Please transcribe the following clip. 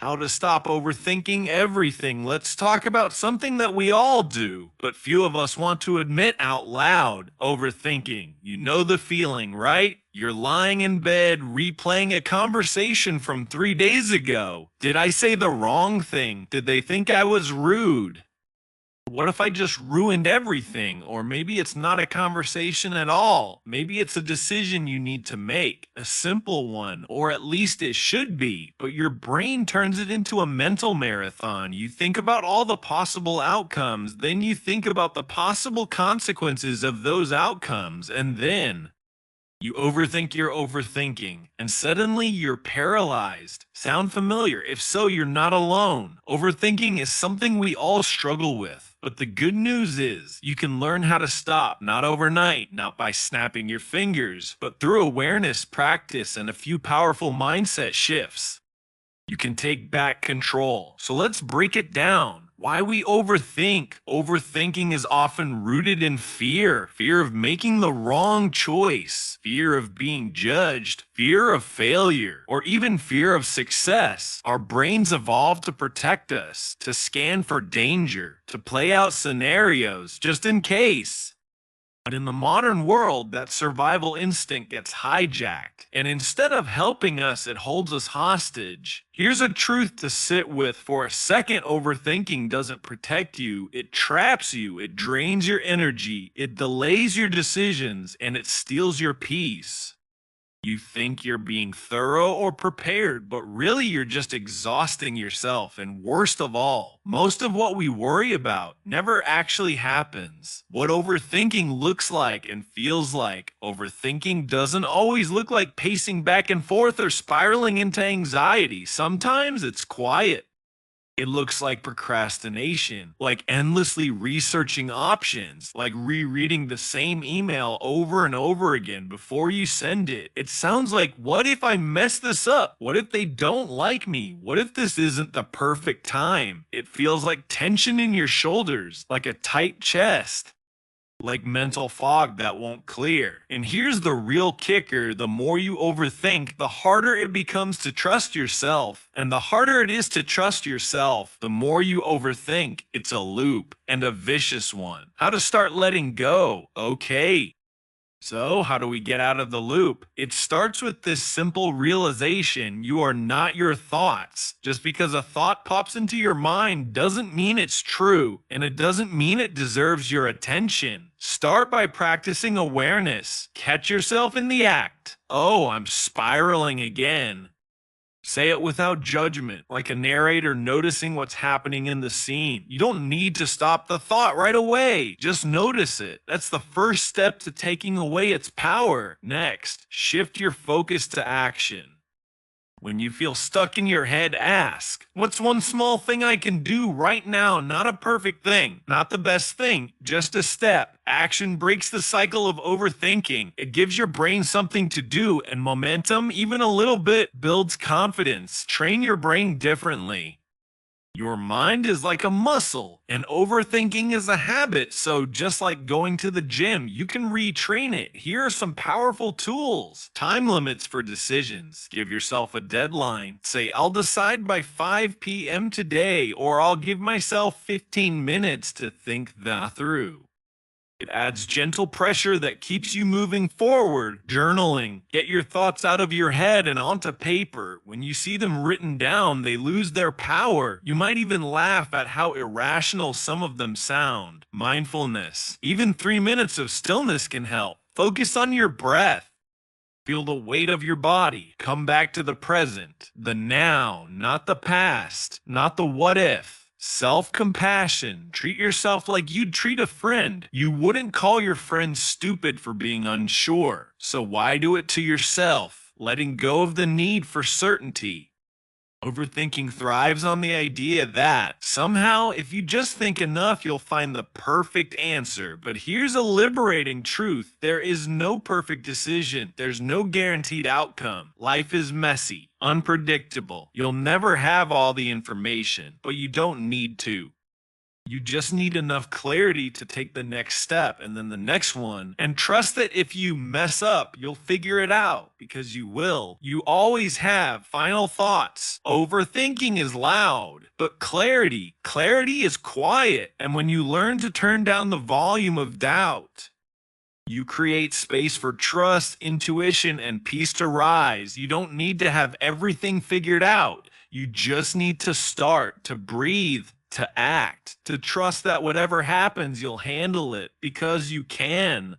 How to stop overthinking everything. Let's talk about something that we all do, but few of us want to admit out loud. Overthinking. You know the feeling, right? You're lying in bed replaying a conversation from 3 days ago. Did I say the wrong thing? Did they think I was rude? What if I just ruined everything? Or maybe it's not a conversation at all. Maybe it's a decision you need to make, a simple one, or at least it should be. But your brain turns it into a mental marathon. You think about all the possible outcomes, then you think about the possible consequences of those outcomes, and then you overthink your overthinking, and suddenly you're paralyzed. Sound familiar? If so, you're not alone. Overthinking is something we all struggle with. But the good news is, you can learn how to stop, not overnight, not by snapping your fingers, but through awareness, practice, and a few powerful mindset shifts. You can take back control. So let's break it down. Why we overthink. Overthinking is often rooted in fear. Fear of making the wrong choice. Fear of being judged. Fear of failure. Or even fear of success. Our brains evolved to protect us, to scan for danger, to play out scenarios just in case. But in the modern world, that survival instinct gets hijacked, and instead of helping us, it holds us hostage. Here's a truth to sit with for a second. Overthinking doesn't protect you, it traps you, it drains your energy, it delays your decisions, and it steals your peace. You think you're being thorough or prepared, but really you're just exhausting yourself. And worst of all, most of what we worry about never actually happens. What overthinking looks like and feels like. Overthinking doesn't always look like pacing back and forth or spiraling into anxiety. Sometimes it's quiet. It looks like procrastination, like endlessly researching options, like rereading the same email over and over again before you send it. It sounds like, what if I mess this up? What if they don't like me? What if this isn't the perfect time? It feels like tension in your shoulders, like a tight chest, like mental fog that won't clear. And here's the real kicker. The more you overthink, the harder it becomes to trust yourself. And the harder it is to trust yourself, the more you overthink. It's a loop, and a vicious one. How to start letting go? Okay. So, how do we get out of the loop? It starts with this simple realization: you are not your thoughts. Just because a thought pops into your mind doesn't mean it's true, and it doesn't mean it deserves your attention. Start by practicing awareness. Catch yourself in the act. Oh, I'm spiraling again. Say it without judgment, like a narrator noticing what's happening in the scene. You don't need to stop the thought right away. Just notice it. That's the first step to taking away its power. Next, shift your focus to action. When you feel stuck in your head, ask, what's one small thing I can do right now? Not a perfect thing, not the best thing, just a step. Action breaks the cycle of overthinking. It gives your brain something to do, and momentum, even a little bit, builds confidence. Train your brain differently. Your mind is like a muscle, and overthinking is a habit. So just like going to the gym, you can retrain it. Here are some powerful tools. Time limits for decisions. Give yourself a deadline. Say, I'll decide by 5 p.m. today, or I'll give myself 15 minutes to think that through. It adds gentle pressure that keeps you moving forward. Journaling. Get your thoughts out of your head and onto paper. When you see them written down, they lose their power. You might even laugh at how irrational some of them sound. Mindfulness. Even 3 minutes of stillness can help. Focus on your breath. Feel the weight of your body. Come back to the present, the now, not the past, not the what if. Self-compassion. Treat yourself like you'd treat a friend. You wouldn't call your friend stupid for being unsure. So why do it to yourself? Letting go of the need for certainty. Overthinking thrives on the idea that somehow, if you just think enough, you'll find the perfect answer. But here's a liberating truth: there is no perfect decision, there's no guaranteed outcome. Life is messy, unpredictable. You'll never have all the information, but you don't need to. You just need enough clarity to take the next step and then the next one. And trust that if you mess up, you'll figure it out because you will. You always have final thoughts. Overthinking is loud, but clarity is quiet. And when you learn to turn down the volume of doubt, you create space for trust, intuition, and peace to rise. You don't need to have everything figured out. You just need to start, to breathe, to act, to trust that whatever happens, you'll handle it because you can.